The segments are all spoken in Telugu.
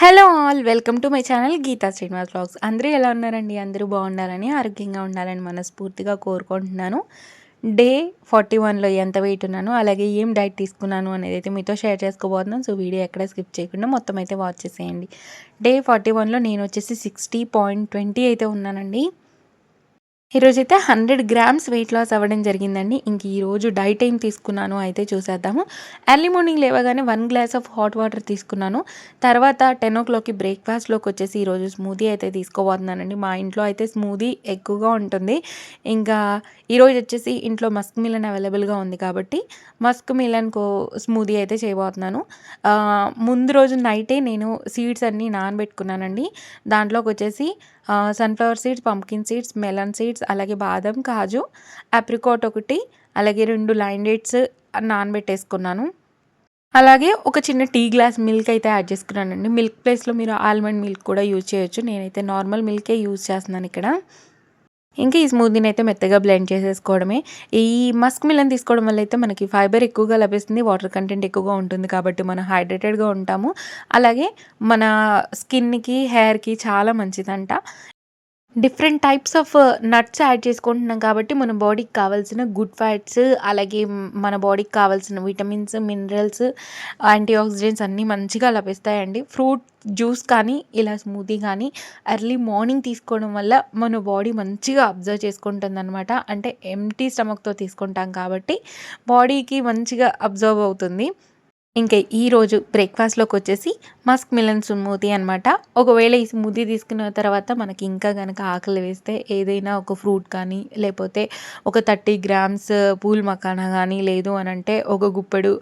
Hello all welcome to my channel Geeta Srinivas vlogs. అందరూ ఎలా ఉన్నారండి? అందరూ బాగుండాలని, ఆరోగ్యంగా ఉండాలని మనస్ఫూర్తిగా కోరుకుంటున్నాను. డే 41లో ఎంత వెయిట్ ఉన్నాను, అలాగే ఏం డైట్ తీసుకున్నాను అనేది అయితే మీతో షేర్ చేసుకోబోతున్నాను. సో వీడియో ఎక్కడ స్కిప్ చేయకుండా మొత్తం అయితే వాచ్ చేసేయండి. డే 41లో నేను వచ్చేసి 60.20 అయితే ఉన్నానండి. ఈరోజైతే 100 గ్రామ్స్ వెయిట్ లాస్ అవ్వడం జరిగిందండి. ఇంక ఈరోజు డైట్ ఏం తీసుకున్నాను అయితే చూసేద్దాము. ఎర్లీ మార్నింగ్ లేవగానే 1 గ్లాస్ ఆఫ్ హాట్ వాటర్ తీసుకున్నాను. తర్వాత 10 బ్రేక్ఫాస్ట్లోకి వచ్చేసి ఈరోజు స్మూదీ అయితే తీసుకోబోతున్నానండి. మా ఇంట్లో అయితే స్మూదీ ఎక్కువగా ఉంటుంది. ఇంకా ఈరోజు వచ్చేసి ఇంట్లో మస్క్ మిలన్ అవైలబుల్గా ఉంది కాబట్టి మస్క్ మిలన్ స్మూదీ అయితే చేయబోతున్నాను. ముందు రోజు నైటే నేను సీడ్స్ అన్నీ నానబెట్టుకున్నానండి. దాంట్లోకి వచ్చేసి sunflower seeds, pumpkin seeds, melon seeds, అలాగే బాదం, కాజు, ఆప్రికాట్ ఒకటి, అలాగే 2 లైన్ డేట్స్ నానబెట్టేసుకున్నాను. అలాగే ఒక చిన్న టీ గ్లాస్ మిల్క్ అయితే యాడ్ చేసుకున్నానండి. మిల్క్ ప్లేస్‌లో మీరు ఆల్మండ్ మిల్క్ కూడా యూజ్ చేయొచ్చు. నేనైతే నార్మల్ మిల్కే యూజ్ చేస్తున్నాను ఇక్కడ. ఇంకా ఈ స్మూదీని అయితే మెత్తగా బ్లెండ్ చేసేసుకోవడమే. ఈ మస్క్ మిలన్ తీసుకోవడం వల్ల అయితే మనకి ఫైబర్ ఎక్కువగా లభిస్తుంది, వాటర్ కంటెంట్ ఎక్కువగా ఉంటుంది కాబట్టి మనం హైడ్రేటెడ్‌గా ఉంటాము. అలాగే మన స్కిన్‌కి, హెయిర్‌కి చాలా మంచిదంట. Different types of nuts add చేసుకుంటున్నాం కాబట్టి మన బాడీకి కావాల్సిన గుడ్ ఫ్యాట్స్, అలాగే మన బాడీకి కావాల్సిన విటమిన్స్, మినరల్స్, యాంటీ ఆక్సిడెంట్స్ అన్నీ మంచిగా లభిస్తాయండి. ఫ్రూట్ జ్యూస్ కానీ, ఇలా స్మూతీ కానీ ఎర్లీ మార్నింగ్ తీసుకోవడం వల్ల మన బాడీ మంచిగా అబ్జర్వ్ చేసుకుంటుందనమాట. అంటే ఎంప్టీ స్టమక్‌తో తీసుకుంటాం కాబట్టి బాడీకి మంచిగా అబ్జర్వ్ అవుతుంది. ఇంకా ఈరోజు బ్రేక్ఫాస్ట్లోకి వచ్చేసి మస్క్ మిలన్ స్మూతీ అనమాట. ఒకవేళ ఈ స్మూతీ తీసుకున్న తర్వాత మనకి ఇంకా కనుక ఆకలి వేస్తే ఏదైనా ఒక ఫ్రూట్ కానీ, లేకపోతే ఒక 30 గ్రామ్స్ పూల్ మఖానా కానీ, లేదు అనంటే ఒక గుప్పెడు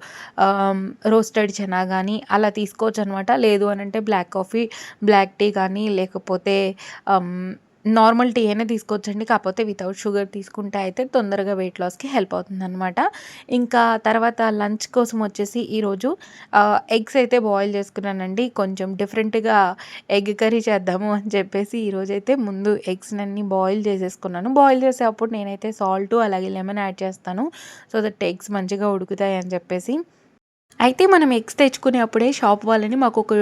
రోస్టెడ్ చనా కానీ అలా తీసుకోవచ్చు అనమాట. లేదు అనంటే బ్లాక్ కాఫీ, బ్లాక్ టీ కానీ, లేకపోతే నార్మల్ టీ అయినా తీసుకోవచ్చండి. కాకపోతే వితౌట్ షుగర్ తీసుకుంటే అయితే తొందరగా వెయిట్ లాస్‌కి హెల్ప్ అవుతుందనమాట. ఇంకా తర్వాత లంచ్ కోసం వచ్చేసి ఈరోజు ఎగ్స్ అయితే బాయిల్ చేసుకున్నానండి. కొంచెం డిఫరెంట్‌గా ఎగ్ కర్రీ చేద్దాము అని చెప్పేసి ఈరోజైతే ముందు ఎగ్స్‌నన్నీ బాయిల్ చేసేసుకున్నాను. బాయిల్ చేసేటప్పుడు నేనైతే సాల్టు అలాగే లెమన్ యాడ్ చేస్తాను. సో దట్ ఎగ్స్ మంచిగా ఉడుకుతాయి అని చెప్పేసి. అయితే మనం ఎగ్స్ తెచ్చుకునేప్పుడే షాప్ వాళ్ళని మాకొక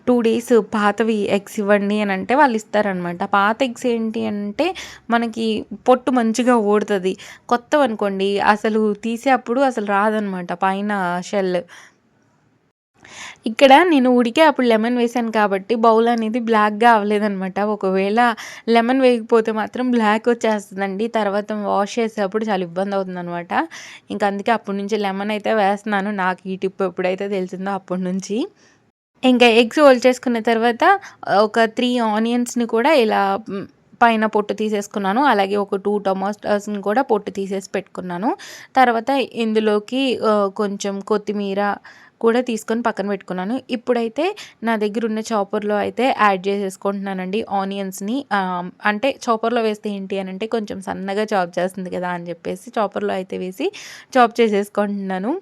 2 డేస్ పాతవి ఎగ్స్ ఇవ్వండి అని అంటే వాళ్ళు ఇస్తారనమాట. పాత ఎగ్స్ ఏంటి అంటే మనకి పొట్టు మంచిగా ఊడుతది. కొత్తవనుకోండి అసలు తీసేప్పుడు అసలు రాదనమాట పైన షెల్. ఇక్కడ నేను ఉడికే అప్పుడు లెమన్ వేసాను కాబట్టి బౌల్ అనేది బ్లాక్‌గా అవ్వలేదనమాట. ఒకవేళ లెమన్ వేయకపోతే మాత్రం బ్లాక్ వచ్చేస్తదండి. తర్వాత వాష్ చేసేటప్పుడు చాలా ఇబ్బందవుతుందనమాట. ఇంక అందుకే అప్పటి నుంచి లెమన్ అయితే వేస్తున్నాను. నాకు ఈ టిప్ ఎప్పుడైతే తెలిసిందో అప్పటి నుంచి. ఇంకా ఎగ్స్ ఒలిచేసుకున్న తర్వాత ఒక 3 ఆనియన్స్‌ని కూడా ఇలా పైన పొట్టు తీసేసుకున్నాను. అలాగే ఒక 2 టొమాటోస్‌ని కూడా పొట్టు తీసేసి పెట్టుకున్నాను. తర్వాత ఇందులోకి కొంచెం కొత్తిమీర కూడా తీసుకొని పక్కన పెట్టుకున్నాను. ఇప్పుడైతే నా దగ్గర ఉన్న చాపర్‌లో అయితే యాడ్ చేసేసుకుంటున్నానండి ఆనియన్స్‌ని. అంటే చాపర్‌లో వేస్తే ఏంటి అనంటే కొంచెం సన్నగా చాప్ చేస్తుంది కదా అని చెప్పేసి చాపర్‌లో అయితే వేసి చాప్ చేసేసుకుంటున్నాను.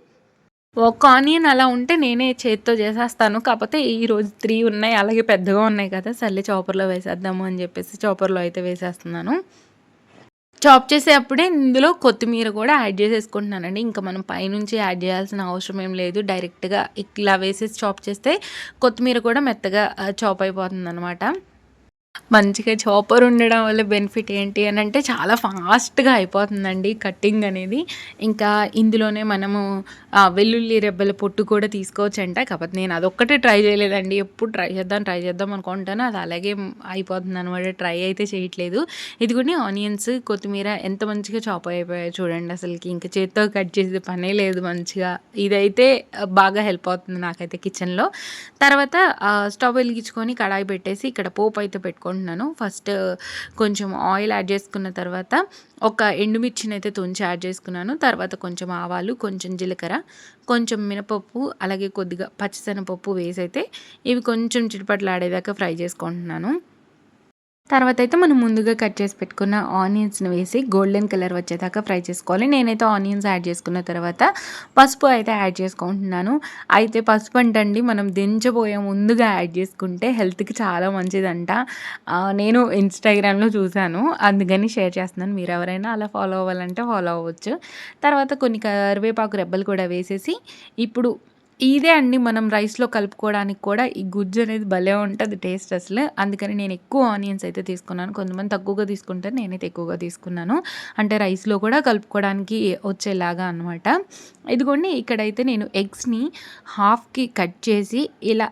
ఒక ఆనియన్ అలా ఉంటే నేనే చేత్తో చేసేస్తాను. కాపోతే ఈరోజు 3 ఉన్నాయి. అలాగే పెద్దగా ఉన్నాయి కదా! సర్లే చాపర్‌లో వేసేద్దాము అని చెప్పేసి చాపర్‌లో అయితే వేసేస్తున్నాను. చాప్ చేసేటప్పుడే ఇందులో కొత్తిమీర కూడా యాడ్ చేసేసుకుంటున్నానండి. ఇంకా మనం పైనుంచి యాడ్ చేయాల్సిన అవసరం ఏం లేదు. డైరెక్ట్‌గా ఇట్లా వేసేసి చాప్ చేస్తే కొత్తిమీర కూడా మెత్తగా చాప్ అయిపోతుందనమాట. మంచిగా చాపర్ ఉండడం వల్ల బెనిఫిట్ ఏంటి అనంటే చాలా ఫాస్ట్‌గా అయిపోతుందండి కటింగ్ అనేది. ఇంకా ఇందులోనే మనము వెల్లుల్లి రెబ్బల పొట్టు కూడా తీసుకోవచ్చంట. కాకపోతే నేను అదొక్కటే ట్రై చేయలేదండి. ఎప్పుడు ట్రై చేద్దాం అనుకుంటాను. అది అలాగే అయిపోతుందనమాట. ట్రై అయితే చేయట్లేదు. ఇదిగోండి ఆనియన్స్, కొత్తిమీర ఎంత మంచిగా చాప్ అయిపోయాయో చూడండి అసలకి. ఇంక చేత్తో కట్ చేసే పనే లేదు మంచిగా. ఇదైతే బాగా హెల్ప్ అవుతుంది నాకైతే కిచెన్‌లో. తర్వాత స్టవ్ వెలిగించుకొని కడాయి పెట్టేసి ఇక్కడ పోపు అయితే పెట్టుకుంటున్నాను. ఫస్ట్ కొంచెం ఆయిల్ యాడ్ చేసుకున్న తర్వాత ఒక ఎండుమిర్చిని అయితే తుంచి యాడ్ చేసుకున్నాను. తర్వాత కొంచెం ఆవాలు, కొంచెం జీలకర్ర, కొంచెం మినపప్పు, అలాగే కొద్దిగా పచ్చిశనగపప్పు వేసి అయితే ఇవి కొంచెం చిటపటలాడేదాకా ఫ్రై చేసుకుంటున్నాను. తర్వాత అయితే మనం ముందుగా కట్ చేసి పెట్టుకున్న ఆనియన్స్‌ని వేసి గోల్డెన్ కలర్ వచ్చేదాకా ఫ్రై చేసుకోవాలి. నేనైతే ఆనియన్స్ యాడ్ చేసుకున్న తర్వాత పసుపు అయితే యాడ్ చేసుకుంటున్నాను. అయితే పసుపు అంటండి మనం దించబోయే ముందుగా యాడ్ చేసుకుంటే హెల్త్‌కి చాలా మంచిదంట. నేను ఇన్‌స్టాగ్రామ్‌లో చూసాను. అందుకని షేర్ చేస్తున్నాను. మీరెవరైనా అలా ఫాలో అవ్వాలంటే ఫాలో అవ్వచ్చు. తర్వాత కొన్ని కరివేపాకు రెబ్బలు కూడా వేసేసి ఇప్పుడు ఇదే అండి మనం రైస్‌లో కలుపుకోవడానికి కూడా ఈ గుజ్జు అనేది భలే ఉంటది టేస్ట్ అసలు. అందుకని నేను ఎక్కువ ఆనియన్స్ అయితే తీసుకున్నాను. కొంతమంది తక్కువగా తీసుకుంటారు. నేనైతే ఎక్కువగా తీసుకున్నాను. అంటే రైస్‌లో కూడా కలుపుకోవడానికి వచ్చేలాగా అనమాట. ఇదిగోండి ఇక్కడైతే నేను ఎగ్స్‌ని హాఫ్‌కి కట్ చేసి ఇలా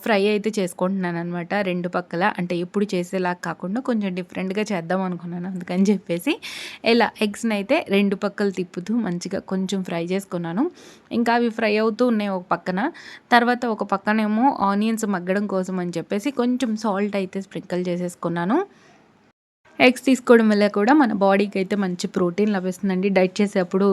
ఫ్రై అయితే చేసుకుంటున్నాననమాట 2 పక్కల. అంటే ఎప్పుడు చేసేలాగా కాకుండా కొంచెం డిఫరెంట్‌గా చేద్దాం అనుకున్నాను. అందుకని చెప్పేసి ఇలా ఎగ్స్‌నైతే 2 పక్కలు తిప్పుతూ మంచిగా కొంచెం ఫ్రై చేసుకున్నాను. ఇంకా అవి ఫ్రై అవుతూ ఉన్నాయి ఒక పక్కన. తర్వాత ఒక పక్కనేమో ఆనియన్స్ మగ్గడం కోసం అని చెప్పేసి కొంచెం సాల్ట్ అయితే స్ప్రింకిల్ చేసేసుకున్నాను. ఎగ్స్ తీసుకోవడం వల్ల కూడా మన బాడీకైతే మంచి ప్రోటీన్ లభిస్తుందండి. డైట్ చేసేప్పుడు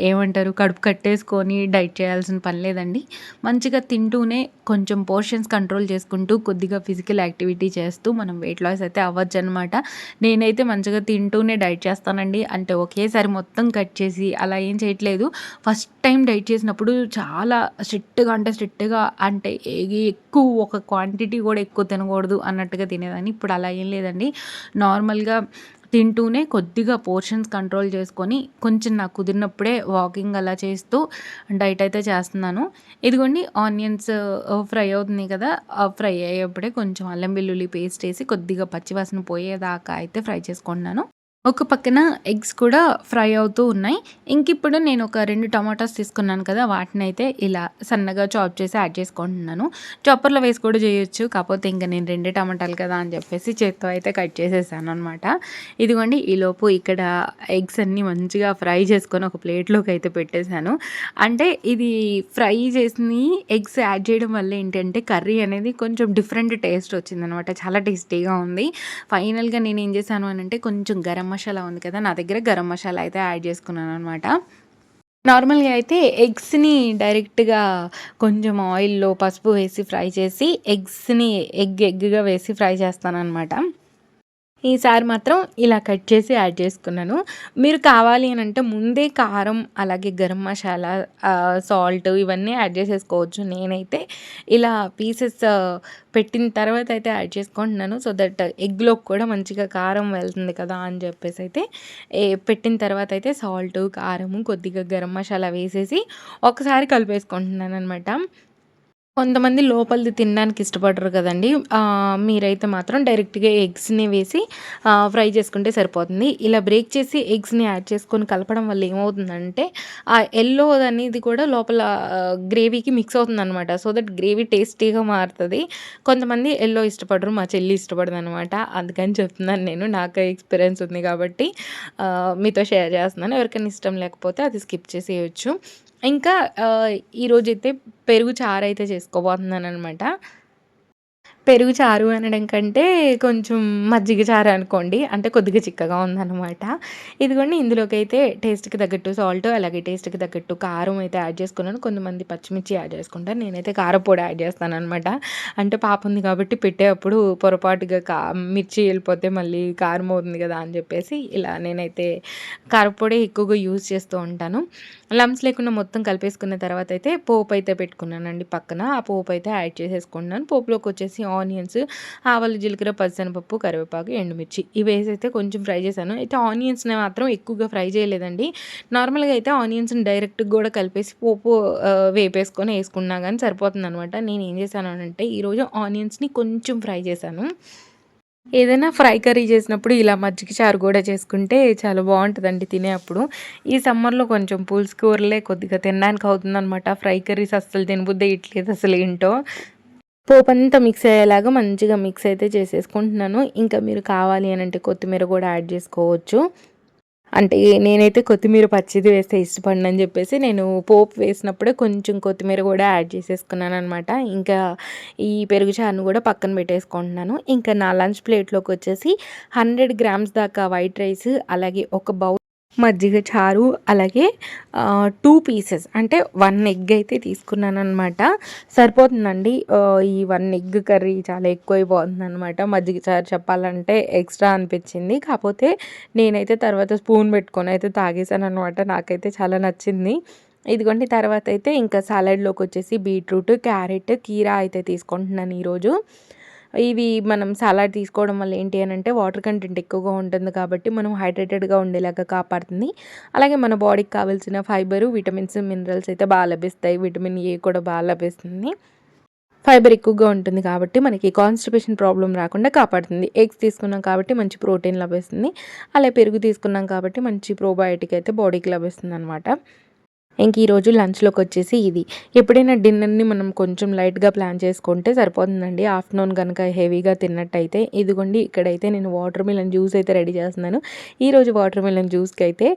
ఏమంటారు కడుపు కట్టేసుకొని డైట్ చేయాల్సిన పని లేదండి. మంచిగా తింటూనే కొంచెం పోర్షన్స్ కంట్రోల్ చేసుకుంటూ కొద్దిగా ఫిజికల్ యాక్టివిటీ చేస్తూ మనం వెయిట్ లాస్ అయితే అవ్వచ్చనమాట. నేనైతే మంచిగా తింటూనే డైట్ చేస్తానండి. అంటే ఒకేసారి మొత్తం కట్ చేసి అలా ఏం చేయట్లేదు. ఫస్ట్ టైం డైట్ చేసినప్పుడు చాలా స్ట్రిక్ట్‌గా అంటే ఎక్కువ ఒక క్వాంటిటీ కూడా ఎక్కువ తినకూడదు అన్నట్టుగా తినేదాన్ని. ఇప్పుడు అలా ఏం లేదండి. నార్మల్‌గా తింటూనే కొద్దిగా పోర్షన్స్ కంట్రోల్ చేసుకొని, కొంచెం నాకు కుదిరినప్పుడే వాకింగ్ అలా చేస్తూ డైట్ అయితే చేస్తున్నాను. ఇదిగోండి ఆనియన్స్ ఫ్రై అవుతున్నాయి కదా! ఫ్రై అయ్యేప్పుడే కొంచెం అల్లం వెల్లుల్లి పేస్ట్ ఏసి కొద్దిగా పచ్చివాసన పోయేదాకా అయితే ఫ్రై చేసుకుంటున్నాను. ఒక పక్కన ఎగ్స్ కూడా ఫ్రై అవుతూ ఉన్నాయి. ఇంకిప్పుడు నేను ఒక 2 టమాటాస్ తీసుకున్నాను కదా! వాటినైతే ఇలా సన్నగా చాప్ చేసి యాడ్ చేసుకుంటున్నాను. చాపర్‌లో వేసి కూడా చేయొచ్చు. కాపోతే ఇంక నేను 2 టమాటాలు కదా అని చెప్పేసి చేత్తో అయితే కట్ చేసేసాననమాట. ఇదిగోండి ఈలోపు ఇక్కడ ఎగ్స్ అన్నీ మంచిగా ఫ్రై చేసుకొని ఒక ప్లేట్‌లోకి అయితే పెట్టేసాను. అంటే ఇది ఫ్రై చేసినయి ఎగ్స్ యాడ్ చేయడం వల్ల ఏంటంటే కర్రీ అనేది కొంచెం డిఫరెంట్ టేస్ట్ వచ్చిందనమాట. చాలా టేస్టీగా ఉంది. ఫైనల్‌గా నేనేం చేశాను అనంటే కొంచెం గరం మసాలా ఉంది కదా! నా దగ్గర గరం మసాలా అయితే యాడ్ చేసుకున్నాననమాట. నార్మల్‌గా అయితే ఎగ్స్‌ని డైరెక్ట్‌గా కొంచెం ఆయిల్‌లో పసుపు వేసి ఫ్రై చేసి ఎగ్‌గా వేసి ఫ్రై చేస్తాననమాట. ఈసారి మాత్రం ఇలా కట్ చేసి యాడ్ చేసుకున్నాను. మీరు కావాలి అనంటే ముందే కారం, అలాగే గరం మసాలా, సాల్ట్ ఇవన్నీ యాడ్ చేసేసుకోవచ్చు. నేనైతే ఇలా పీసెస్ పెట్టిన తర్వాత అయితే యాడ్ చేసుకుంటున్నాను. సో దట్ ఎగ్‌లోకి కూడా మంచిగా కారం వెళ్తుంది కదా అని చెప్పేసైతే పెట్టిన తర్వాత అయితే సాల్టు, కారము, కొద్దిగా గరం మసాలా వేసేసి ఒకసారి కలిపేసుకుంటున్నాననమాట. కొంతమంది లోపలిది తినడానికి ఇష్టపడరు కదండీ! మీరైతే మాత్రం డైరెక్ట్‌గా ఎగ్స్‌ని వేసి ఫ్రై చేసుకుంటే సరిపోతుంది. ఇలా బ్రేక్ చేసి ఎగ్స్‌ని యాడ్ చేసుకొని కలపడం వల్ల ఏమవుతుందంటే, ఆ యెల్లోదనేది కూడా లోపల గ్రేవీకి మిక్స్ అవుతుందనమాట. సో దట్ గ్రేవీ టేస్టీగా మారుతది. కొంతమంది యెల్లో ఇష్టపడరు. మా చెల్లి ఇష్టపడదనమాట. అందుకని చెప్తున్నాను నేను. నాకు ఎక్స్‌పీరియన్స్ ఉంది కాబట్టి మీతో షేర్ చేస్తున్నాను. ఎవరికైనా ఇష్టం లేకపోతే అది స్కిప్ చేసేయొచ్చు. ఇంకా ఈరోజైతే పెరుగు చారైతే చేసుకోబోతున్నాననమాట. పెరుగు చారు అనడం కంటే కొంచెం మజ్జిగ చారు అనుకోండి. అంటే కొద్దిగా చిక్కగా ఉందనమాట. ఇదిగోండి ఇందులోకైతే టేస్ట్‌కి తగ్గట్టు సాల్ట్, అలాగే టేస్ట్‌కి తగ్గట్టు కారం అయితే యాడ్ చేసుకున్నాను. కొంతమంది పచ్చిమిర్చి యాడ్ చేసుకుంటారు. నేనైతే కారప్పొడి యాడ్ చేస్తాననమాట. అంటే పాప ఉంది కాబట్టి పెట్టేటప్పుడు పొరపాటుగా మిర్చి ఎళ్ళిపోతే మళ్ళీ కారం అవుతుంది కదా అని చెప్పేసి ఇలా నేనైతే కారప్పొడి ఎక్కువగా యూజ్ చేస్తూ ఉంటాను. లమ్స్ లేకుండా మొత్తం కలిపేసుకున్న తర్వాత అయితే పోపు అయితే పెట్టుకున్నానండి పక్కన. ఆ పోపు అయితే యాడ్ చేసేసుకుంటున్నాను. పోపులోకి వచ్చేసి ఆనియన్స్, ఆవాలు, జీలకర్ర, పచ్చిశనగపప్పు, కరివేపాకు, ఎండుమిర్చి ఇవేసైతే కొంచెం ఫ్రై చేశాను. అయితే ఆనియన్స్‌ని మాత్రం ఎక్కువగా ఫ్రై చేయలేదండి. నార్మల్‌గా అయితే ఆనియన్స్‌ని డైరెక్ట్‌గా కూడా కలిపేసి పోపు వేపేసుకొని ఏసుకున్నా గానీ సరిపోతుందనమాట. నేనేం చేశాను అనంటే ఈరోజు ఆనియన్స్‌ని కొంచెం ఫ్రై చేశాను. ఏదైనా ఫ్రై కర్రీ చేసినప్పుడు ఇలా మజ్జిగ చారు గూడా చేసుకుంటే చాలా బావుంటదండి తినేప్పుడు. ఈ సమ్మర్‌లో కొంచెం పులుసు కూరలే కొద్దిగా తినడానికి అవుతుందనమాట. ఫ్రై కర్రీస్ అస్సలు తినబుద్దెయట్లేదు అసలేంటో. పోపంతా మిక్స్ అయ్యేలాగా మంచిగా మిక్స్ అయితే చేసేసుకుంటున్నాను. ఇంకా మీరు కావాలి అనంటే కొత్తిమీర గూడా యాడ్ చేసుకోవచ్చు. అంటే నేనైతే కొత్తిమీర పచ్చిది వేస్తే ఇష్టపడనని జెప్పేసి నేను పోపు వేసినప్పుడే కొంచెం కొత్తిమీర గూడా యాడ్ చేసేసుకున్నాననమాట. ఇంకా ఈ పెరుగు చారును గూడా పక్కన పెట్టేసుకుంటున్నాను. ఇంకా నా లంచ్ ప్లేట్‌లోకొచ్చేసి 100 గ్రామ్స్ దాకా వైట్ రైస్, అలాగే ఒక బౌల్ మజ్జిగ చారు, అలాగే 2 పీసెస్ అంటే 1 ఎగ్ అయితే తీసుకున్నాననమాట. సరిపోతుందండి. ఈ 1 ఎగ్ కర్రీ చాలా ఎక్కువైపోతుందనమాట. మజ్జిగ చారు చెప్పాలంటే ఎక్స్ట్రా అనిపిచ్చింది. కాపోతే నేనైతే తర్వాత స్పూన్ పెట్టుకొని అయితే తాగేసాననమాట. నాకైతే చాలా నచ్చింది. ఇదిగోండి తర్వాతైతే ఇంకా సాలడ్‌లోకొచ్చేసి బీట్రూట్, క్యారెట్, కీరా అయితే తీసుకుంటున్నాను ఈరోజు. ఇవి మనం సలాడ్ తీసుకోవడం వల్ల ఏంటి అని అంటే వాటర్ కంటెంట్ ఎక్కువగా ఉంటుంది కాబట్టి మనం హైడ్రేటెడ్గా ఉండేలాగా కాపాడుతుంది. అలాగే మన బాడీకి కావాల్సిన ఫైబరు, విటమిన్స్, మినరల్స్ అయితే బాగా లభిస్తాయి. విటమిన్ ఏ కూడా బాగా లభిస్తుంది. ఫైబర్ ఎక్కువగా ఉంటుంది కాబట్టి మనకి కాన్‌స్టిపేషన్ ప్రాబ్లమ్ రాకుండా కాపాడుతుంది. ఎగ్స్ తీసుకున్నాం కాబట్టి మంచి ప్రోటీన్ లభిస్తుంది. అలాగే పెరుగు తీసుకున్నాం కాబట్టి మంచి ప్రోబయోటిక్ అయితే బాడీకి లభిస్తుందనమాట. ఇంక ఈరోజు లంచ్‌లోకొచ్చేసి ఇది. ఎప్పుడైనా డిన్నర్‌ని మనం కొంచెం లైట్‌గా ప్లాన్ చేసుకుంటే సరిపోతుందండి. ఆఫ్టర్‌నూన్ గనక హెవీగా తిన్నట్టయితే ఇదిగోండి ఇక్కడైతే నేను వాటర్ మిలన్ జ్యూస్ అయితే రెడీ చేస్తున్నాను. ఈరోజు వాటర్ మిలన్ జ్యూస్‌కైతే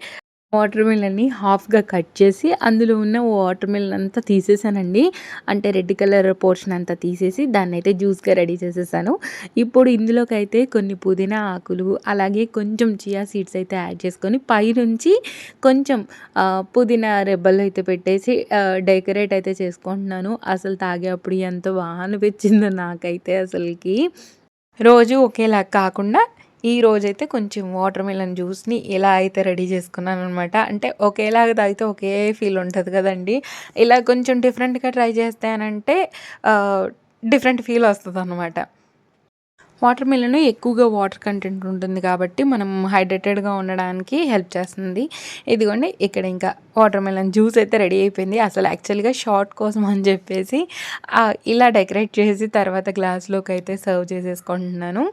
వాటర్ మిలన్‌ని హాఫ్‌గా కట్ చేసి అందులో ఉన్న వాటర్ మిలన్ అంతా తీసేసానండి. అంటే రెడ్ కలర్ పోర్షన్ అంతా తీసేసి దాన్నైతే జ్యూస్‌గా రెడీ చేసేసాను. ఇప్పుడు ఇందులోకైతే కొన్ని పుదీనా ఆకులు, అలాగే కొంచెం చియా సీడ్స్ అయితే యాడ్ చేసుకొని పైనుంచి కొంచెం పుదీనా రెబ్బలు అయితే పెట్టేసి డెకరేట్ అయితే చేసుకుంటున్నాను. అసలు తాగేప్పుడు ఎంత బాగా అనిపించిందో నాకైతే అసలకి. రోజు ఒకేలా కాకుండా ఈరోజైతే కొంచెం వాటర్ మిలన్ జ్యూస్‌ని ఇలా అయితే రెడీ చేసుకున్నాననమాట. అంటే ఒకేలాగా తాగితే ఒకే ఫీల్ ఉంటది కదండీ! ఇలా కొంచెం డిఫరెంట్‌గా ట్రై చేస్తానంటే డిఫరెంట్ ఫీల్ వస్తదనమాట. వాటర్ మిలన్ ఎక్కువగా వాటర్ కంటెంట్ ఉంటుంది కాబట్టి మనం హైడ్రేటెడ్‌గా ఉండడానికి హెల్ప్ చేస్తుంది. ఇదిగోండి ఇక్కడ ఇంకా వాటర్ మిలన్ జ్యూస్ అయితే రెడీ అయిపోయింది. అసలు యాక్చువల్‌గా షార్ట్ కోసం అని చెప్పేసి ఇలా డెకరేట్ చేసి తర్వాత గ్లాస్‌లోకైతే సర్వ్ చేసేసుకుంటున్నాను.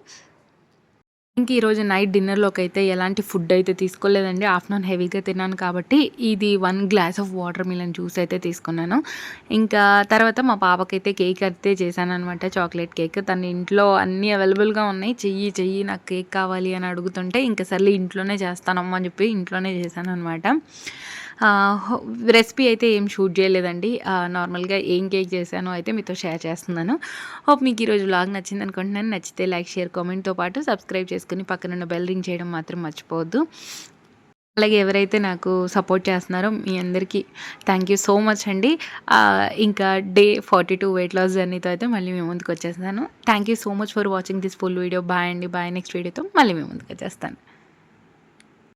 ఇంక ఈరోజు నైట్ డిన్నర్‌లోకైతే ఎలాంటి ఫుడ్ అయితే తీసుకోలేదండి. ఆఫ్టర్‌నూన్ హెవీగా తిన్నాను కాబట్టి ఇది 1 glass of water melon juice అయితే తీసుకున్నాను. ఇంకా తర్వాత మా పాపకైతే కేక్ అయితే చేశాననమాట. Chocolate cake. తన ఇంట్లో అన్నీ అవైలబుల్‌గా ఉన్నాయి. చెయ్యి చెయ్యి నాకు కేక్ కావాలి అని అడుగుతుంటే ఇంక సర్లే ఇంట్లోనే చేస్తానమ్మా అని చెప్పి ఇంట్లోనే చేశాననమాట. రెసిపీ అయితే ఏం షూట్ చేయలేదండి. నార్మల్‌గా ఏం కేక్ చేశానో అయితే మీతో షేర్ చేస్తున్నాను. హోప్ మీకు ఈరోజు వ్లాగ్ నచ్చింది అనుకుంటున్నాను. నచ్చితే లైక్, షేర్, కామెంట్‌తో పాటు సబ్స్క్రైబ్ చేసుకొని పక్కనున్న బెల్ రింగ్ చేయడం మాత్రం మర్చిపోవద్దు. అలాగే ఎవరైతే నాకు సపోర్ట్ చేస్తున్నారో మీ అందరికీ థ్యాంక్ యూ సో మచ్ అండి. ఇంకా డే 42 వెయిట్ లాస్ జర్నీతో అయితే మళ్ళీ మీ ముందుకు వచ్చేస్తాను. Thank you so much for watching this full video. Bye అండి. బాయ్. నెక్స్ట్ వీడియోతో మళ్ళీ మీ ముందుకు వచ్చేస్తాను.